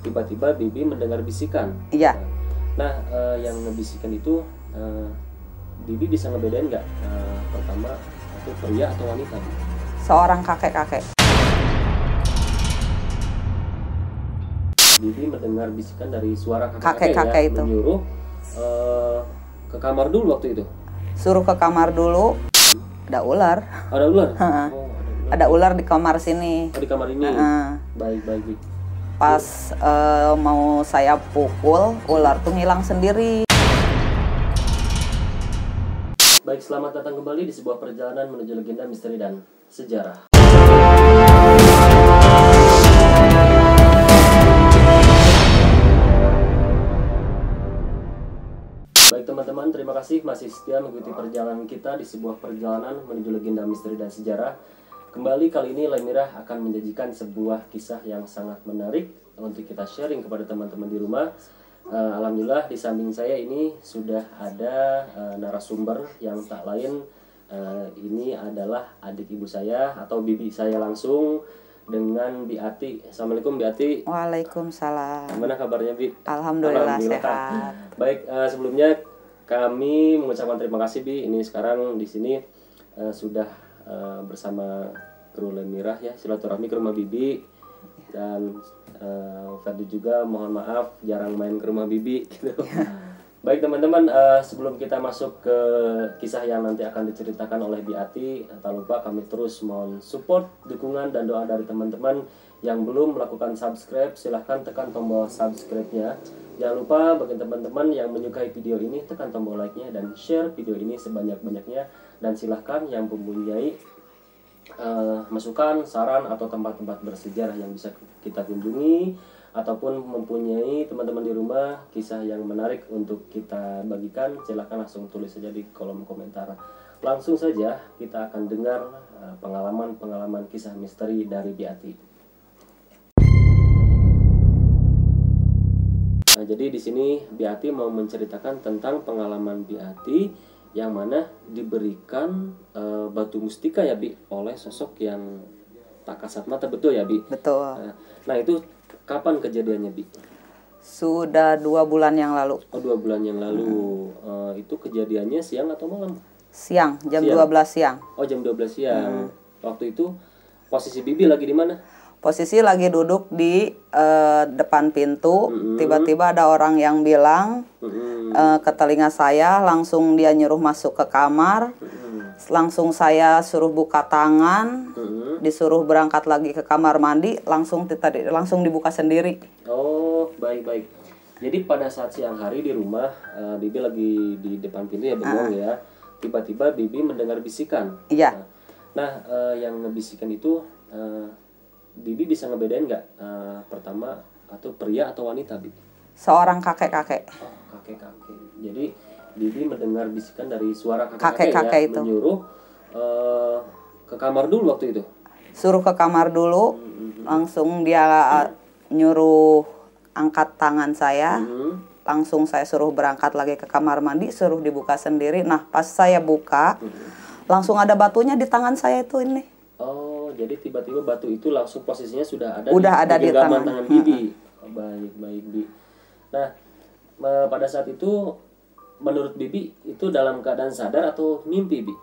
Tiba-tiba Bibi mendengar bisikan. Iya. Nah, yang ngebisikan itu Bibi bisa ngebedain nggak pertama itu pria atau wanita? Seorang kakek-kakek. Bibi mendengar bisikan dari suara Kakek-kakek ya, itu menyuruh ke kamar dulu waktu itu. Suruh ke kamar dulu. Ada ular. Ada ular? Ada ular di kamar sini. Oh, di kamar ini. Baik. Pas mau saya pukul, ular tuh ngilang sendiri. Baik, selamat datang kembali di sebuah perjalanan menuju legenda, misteri, dan sejarah. Baik teman-teman, terima kasih masih setia mengikuti perjalanan kita di sebuah perjalanan menuju legenda, misteri, dan sejarah. Kembali kali ini Lemirah akan menjanjikan sebuah kisah yang sangat menarik untuk kita sharing kepada teman-teman di rumah. Alhamdulillah di samping saya ini sudah ada narasumber yang tak lain, ini adalah adik ibu saya atau bibi saya langsung, dengan Bi Ati. Assalamualaikum Bi Ati. Waalaikumsalam. Gimana kabarnya Bi? Alhamdulillah sehat. Baik, sebelumnya kami mengucapkan terima kasih Bi. Ini sekarang di sini sudah bersama kru Lemirah ya, silaturahmi ke rumah Bibi. Dan Ferdi juga mohon maaf jarang main ke rumah Bibi gitu. Baik teman-teman, sebelum kita masuk ke kisah yang nanti akan diceritakan oleh Bi Ati, tak lupa kami terus mohon support, dukungan, dan doa dari teman-teman. Yang belum melakukan subscribe, silahkan tekan tombol subscribe-nya. Jangan lupa bagi teman-teman yang menyukai video ini, tekan tombol like-nya dan share video ini sebanyak-banyaknya. Dan silahkan yang mempunyai masukan, saran, atau tempat-tempat bersejarah yang bisa kita kunjungi, ataupun mempunyai teman-teman di rumah kisah yang menarik untuk kita bagikan, silahkan langsung tulis saja di kolom komentar. Langsung saja kita akan dengar pengalaman-pengalaman kisah misteri dari Bi Ati. Nah, jadi di sini Bi Ati mau menceritakan tentang pengalaman Bi Ati yang mana diberikan batu mustika ya Bi oleh sosok yang tak kasat mata, betul ya Bi? Betul. Nah itu kapan kejadiannya Bi? Sudah 2 bulan yang lalu. Oh 2 bulan yang lalu. Itu kejadiannya siang atau malam? Siang, jam 12 siang. Oh jam 12 siang. Waktu itu posisi Bibi lagi di mana? Posisi lagi duduk di depan pintu. Tiba-tiba ada orang yang bilang ke telinga saya, langsung dia nyuruh masuk ke kamar. Langsung saya suruh buka tangan, disuruh berangkat lagi ke kamar mandi, langsung dibuka sendiri. Oh baik. Jadi pada saat siang hari di rumah, Bibi lagi di depan pintu ya bengong ya. Tiba-tiba Bibi mendengar bisikan. Iya. Nah yang ngebisikan itu Bibi bisa ngebedain nggak pertama atau pria atau wanita Bi? Seorang kakek-kakek. Oh kakek-kakek. Jadi Bibi mendengar bisikan dari suara kakek-kakek ya, itu menyuruh ke kamar dulu waktu itu. Suruh ke kamar dulu, langsung dia nyuruh angkat tangan saya, langsung saya suruh berangkat lagi ke kamar mandi, suruh dibuka sendiri. Nah pas saya buka, langsung ada batunya di tangan saya itu ini. Oh jadi tiba-tiba batu itu langsung posisinya sudah ada di tangan Bibi. Oh, baik Bi. Nah pada saat itu menurut Bibi itu dalam keadaan sadar atau mimpi Bi?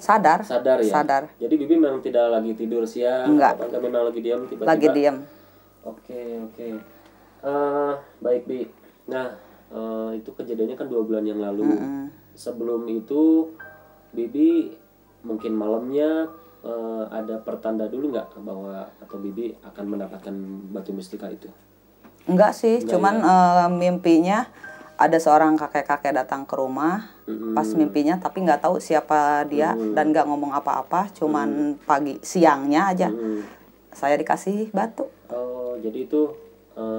Sadar ya. Sadar. Jadi Bibi memang tidak lagi tidur siang. Enggak. Apakah memang lagi diam tiba-tiba? Lagi diam. Oke. Baik Bi. Nah itu kejadiannya kan 2 bulan yang lalu. Sebelum itu Bibi mungkin malamnya ada pertanda dulu nggak bahwa atau Bibi akan mendapatkan batu mustika itu? Enggak sih, cuman mimpinya ada seorang kakek-kakek datang ke rumah. Pas mimpinya tapi nggak tahu siapa dia dan nggak ngomong apa-apa, cuman siangnya aja saya dikasih batu. Oh jadi itu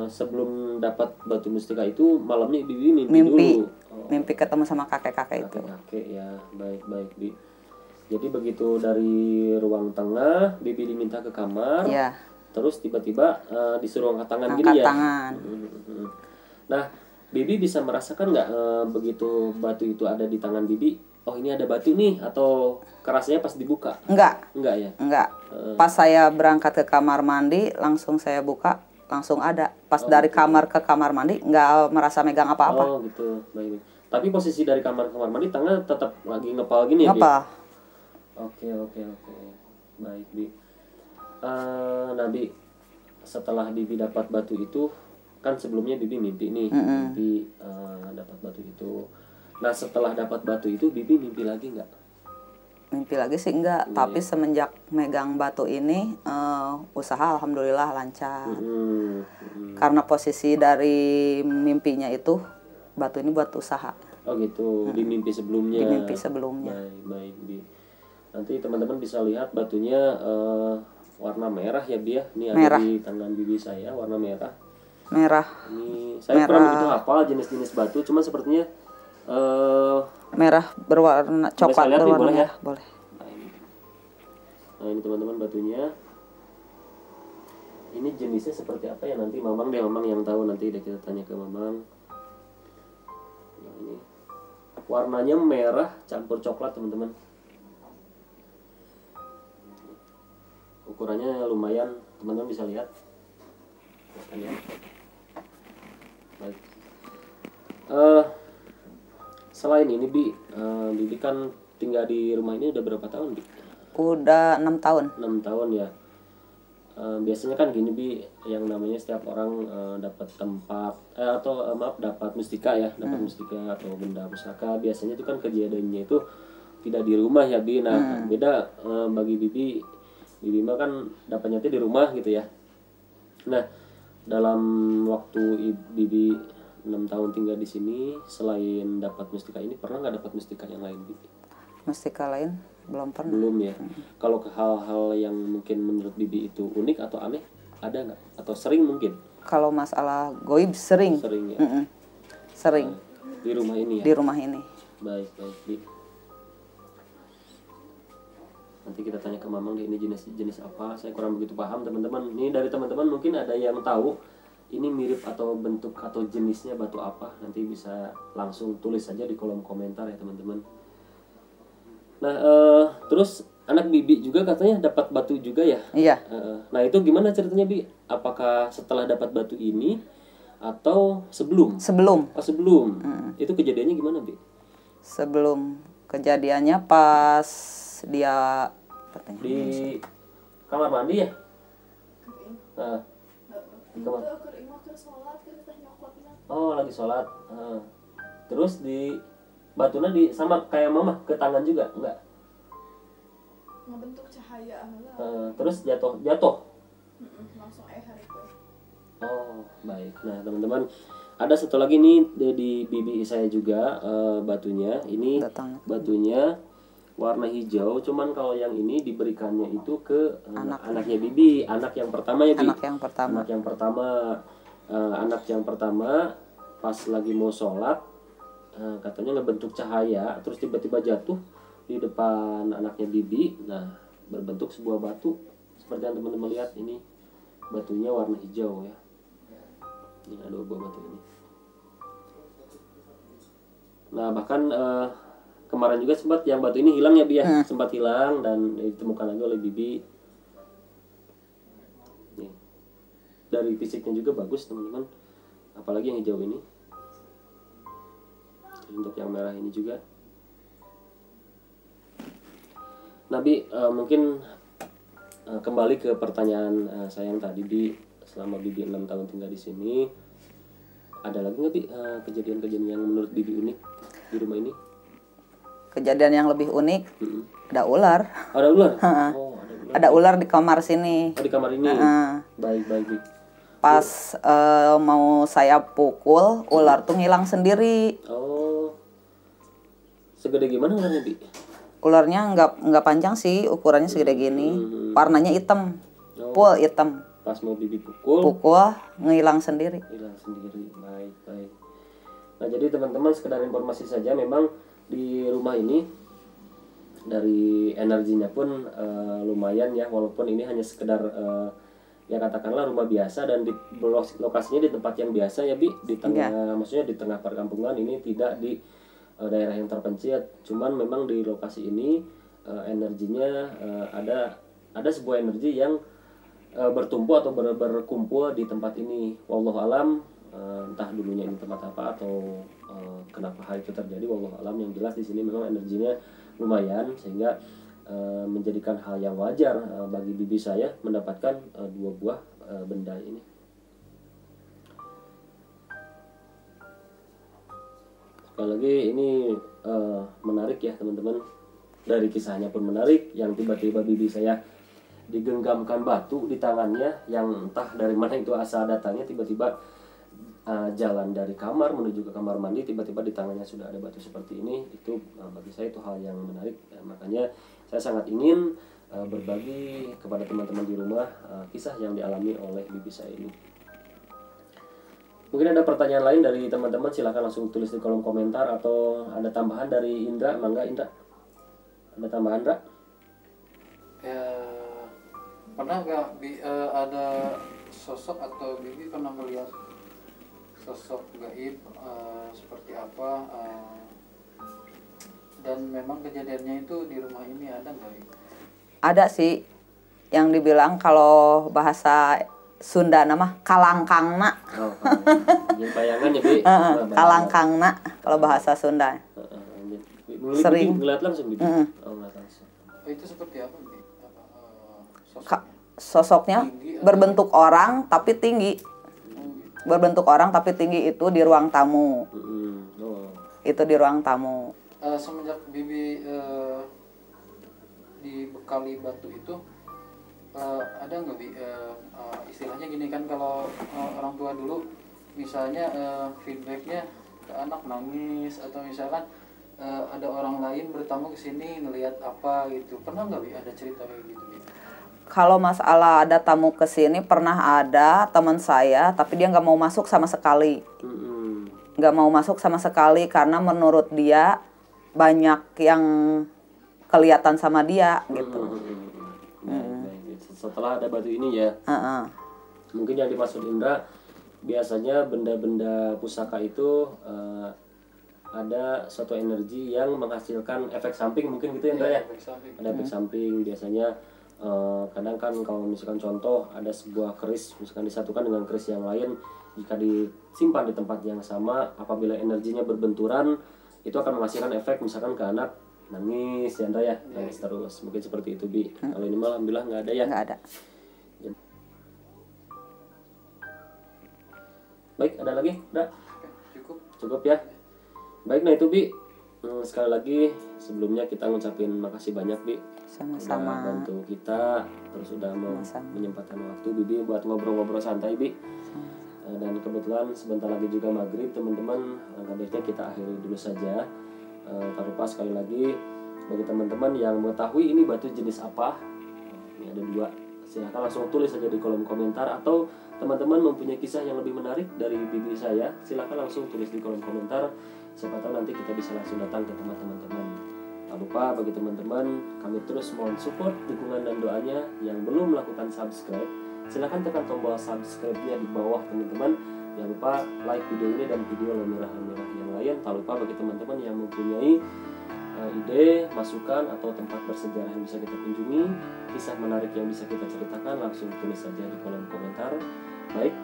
sebelum dapat batu mustika itu malamnya Bibi mimpi dulu. Mimpi ketemu sama kakek-kakek itu. Kakek ya, baik Bi. Jadi begitu dari ruang tengah Bibi diminta ke kamar. Iya. Terus tiba-tiba disuruh angkat tangan gini ya. Angkat tangan. Nah Bibi bisa merasakan nggak begitu batu itu ada di tangan Bibi? Oh ini ada batu nih, atau kerasnya pas dibuka? Enggak ya? Enggak. Pas saya berangkat ke kamar mandi, langsung saya buka, langsung ada. Pas dari kamar ke kamar mandi nggak merasa megang apa-apa. Oh gitu, baik. Tapi posisi dari kamar ke kamar mandi tangan tetap lagi ngepal gini ya? Ngepal. Oke. Baik, Bi. Nah, Bi, setelah Bibi dapat batu itu, kan sebelumnya Bibi mimpi nih, mimpi dapat batu itu. Nah, setelah dapat batu itu, Bibi mimpi lagi nggak? Mimpi lagi sih enggak, tapi semenjak megang batu ini usaha alhamdulillah lancar. Karena posisi dari mimpinya itu batu ini buat usaha. Oh gitu, di mimpi sebelumnya. Di mimpi sebelumnya. Baik, Bi. Nanti teman-teman bisa lihat batunya warna merah ya, Bi ya. Ini ada di tangan Bibi saya, warna merah. Merah. Ini saya kurang begitu hafal jenis-jenis batu, cuma sepertinya merah berwarna coklat berwarna boleh ya? Boleh. Nah, ini teman-teman batunya. Ini jenisnya seperti apa ya, nanti Mamang yang tahu, nanti kita tanya ke Mamang. Nah, ini warnanya merah campur coklat, teman-teman. Ukurannya lumayan, teman-teman bisa lihat. Ya. Baik. Selain ini, Bibi kan tinggal di rumah ini udah berapa tahun, Bi? Udah 6 tahun. 6 tahun ya. Biasanya kan gini, Bi, yang namanya setiap orang dapat tempat dapat mustika ya, dapat mustika atau benda pusaka. Biasanya itu kan kejadiannya itu tidak di rumah ya, Bi. Nah, beda bagi Bibi mah kan dapatnya itu di rumah gitu ya. Nah, dalam waktu Bibi 6 tahun tinggal di sini, selain dapat mustika ini, pernah nggak dapat mustika yang lain, Bi? Mustika lain belum pernah. Belum ya. Kalau ke hal-hal yang mungkin menurut Bibi itu unik atau aneh, ada nggak? Atau sering mungkin? Kalau masalah goib sering. Sering ya. Sering. Di rumah ini ya. Di rumah ini. Baik, Bi. Nanti kita tanya ke Mamang deh, ini jenis apa? Saya kurang begitu paham, teman-teman. Ini dari teman-teman mungkin ada yang tahu ini mirip atau bentuk atau jenisnya batu apa, nanti bisa langsung tulis saja di kolom komentar ya, teman-teman. Nah, terus anak Bibi juga katanya dapat batu juga ya? Iya. Nah, itu gimana ceritanya, Bi? Apakah setelah dapat batu ini atau sebelum? Sebelum. Oh, sebelum. Itu kejadiannya gimana, Bi? Sebelum kejadiannya pas dia di kamar mandi ya? Nah, di kamar. Oh, lagi sholat. Terus di batunya sama kayak Mama ke tangan juga, enggak? Ngebentuk cahaya Terus jatuh. Langsung hari itu. Oh, baik. Nah, teman-teman, ada satu lagi nih di Bibi saya juga batunya. Ini batunya warna hijau, cuman kalau yang ini diberikannya itu ke anaknya Bibi, anak yang pertama ya, Bi. Anak yang pertama pas lagi mau sholat, katanya ngebentuk cahaya, terus tiba-tiba jatuh di depan anaknya Bibi. Nah, berbentuk sebuah batu seperti yang teman-teman lihat ini, batunya warna hijau ya. Ini ada dua batu ini. Nah, bahkan kemarin juga sempat yang batu ini hilang ya, Bi ya. Sempat hilang dan ditemukan lagi oleh Bibi. Nih. Dari fisiknya juga bagus, teman-teman. Apalagi yang hijau ini. Untuk yang merah ini juga. Nah, Bi, mungkin kembali ke pertanyaan saya yang tadi, Bi. Selama Bibi 6 tahun tinggal di sini, ada lagi nggak, Bi, kejadian-kejadian yang menurut Bibi unik di rumah ini? Kejadian yang lebih unik, ada ular. Ada ular? Oh, ada ular di kamar sini. Oh, di kamar ini. Baik, Bi. Pas mau saya pukul, ular tuh ngilang sendiri. Oh, segede gimana ularnya, Bi? Ularnya nggak panjang sih, ukurannya segede gini. Warnanya hitam, full hitam. Pas mau Bibi pukul, ngilang sendiri. Baik. Nah, jadi teman-teman, sekedar informasi saja, memang di rumah ini dari energinya pun lumayan ya, walaupun ini hanya sekedar ya katakanlah rumah biasa dan di lokasinya di tempat yang biasa ya, Bi, di tengah maksudnya di tengah perkampungan, ini tidak di daerah yang terpencil. Cuman memang di lokasi ini energinya ada sebuah energi yang bertumpu atau berkumpul di tempat ini. Wallahu alam, entah dulunya ini tempat apa atau kenapa hal itu terjadi, wallahu alam. Yang jelas di sini memang energinya lumayan sehingga menjadikan hal yang wajar bagi bibi saya mendapatkan 2 buah benda ini. Sekali lagi ini menarik ya teman-teman. Dari kisahnya pun menarik, yang tiba-tiba bibi saya digenggamkan batu di tangannya yang entah dari mana itu asal datangnya, tiba-tiba jalan dari kamar menuju ke kamar mandi, tiba-tiba di tangannya sudah ada batu seperti ini. Itu bagi saya itu hal yang menarik, makanya saya sangat ingin berbagi kepada teman-teman di rumah kisah yang dialami oleh bibi saya ini. Mungkin ada pertanyaan lain dari teman-teman, silahkan langsung tulis di kolom komentar, atau ada tambahan dari Indra. Mangga Indra, ada tambahan Indra? Ya, pernah nggak ada sosok atau bibi pernah melihat sosok gaib seperti apa, dan memang kejadiannya itu di rumah ini ada nggak? Ada sih yang dibilang kalau bahasa Sunda nama kalangkangna. Oh, ya, bayangan ya Bi. Kalangkangna kalau bahasa Sunda. Sering ngeliat langsung Bi. Oh, ngeliat langsung. Itu seperti apa Bi? Sosoknya berbentuk orang tapi tinggi. Berbentuk orang tapi tinggi, itu di ruang tamu. Itu di ruang tamu. Semenjak bibi dibekali batu itu, ada nggak Bi, istilahnya gini kan, kalau orang tua dulu misalnya feedbacknya ke anak nangis, atau misalkan ada orang lain bertamu ke sini ngelihat apa gitu, pernah nggak Bi ada cerita kayak gitu Bi? Kalau masalah ada tamu ke sini, pernah ada teman saya tapi dia nggak mau masuk sama sekali. Nggak mau masuk sama sekali karena menurut dia banyak yang kelihatan sama dia gitu. Setelah ada batu ini ya, mungkin yang dimaksud Indra, biasanya benda-benda pusaka itu ada suatu energi yang menghasilkan efek samping, mungkin gitu ya Indra ya? Ada efek samping, biasanya kadang kan kalau misalkan contoh ada sebuah keris misalkan disatukan dengan keris yang lain, jika disimpan di tempat yang sama, apabila energinya berbenturan itu akan menghasilkan efek misalkan ke anak nangis ya Indra ya, nangis terus, mungkin seperti itu Bi. Kalau ini malah alhamdulillah nggak ada ya. Nggak ada. Baik, ada lagi Indra? Cukup ya. Baik, nah itu Bi, sekali lagi sebelumnya kita ngucapin makasih banyak Bi, sama-sama sudah bantu kita, terus sudah mau menyempatkan waktu Bibi buat ngobrol-ngobrol santai Bi. Dan kebetulan sebentar lagi juga maghrib teman-teman, baiknya kita akhiri dulu saja. Tak lupa sekali lagi bagi teman-teman yang mengetahui ini batu jenis apa, ini ada 2, silahkan langsung tulis saja di kolom komentar, atau teman-teman mempunyai kisah yang lebih menarik dari bibi saya, silahkan langsung tulis di kolom komentar. Siapa tahu nanti kita bisa langsung datang ke tempat teman-teman. Tak lupa bagi teman-teman, kami terus mohon support, dukungan dan doanya. Yang belum melakukan subscribe, silahkan tekan tombol subscribe-nya di bawah teman-teman. Jangan lupa like video ini dan video lemirah-lemirah yang lain. Tak lupa bagi teman-teman yang mempunyai ide, masukan, atau tempat bersejarah yang bisa kita kunjungi, kisah menarik yang bisa kita ceritakan, langsung tulis saja di kolom komentar. Baik,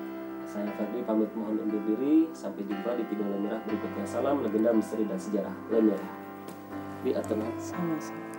saya Ferdi pamit mohon undur diri. Sampai jumpa di video Lemmerah berikutnya. Salam legenda, misteri, dan sejarah Lemmerah. Di Atenat. Sama-sama.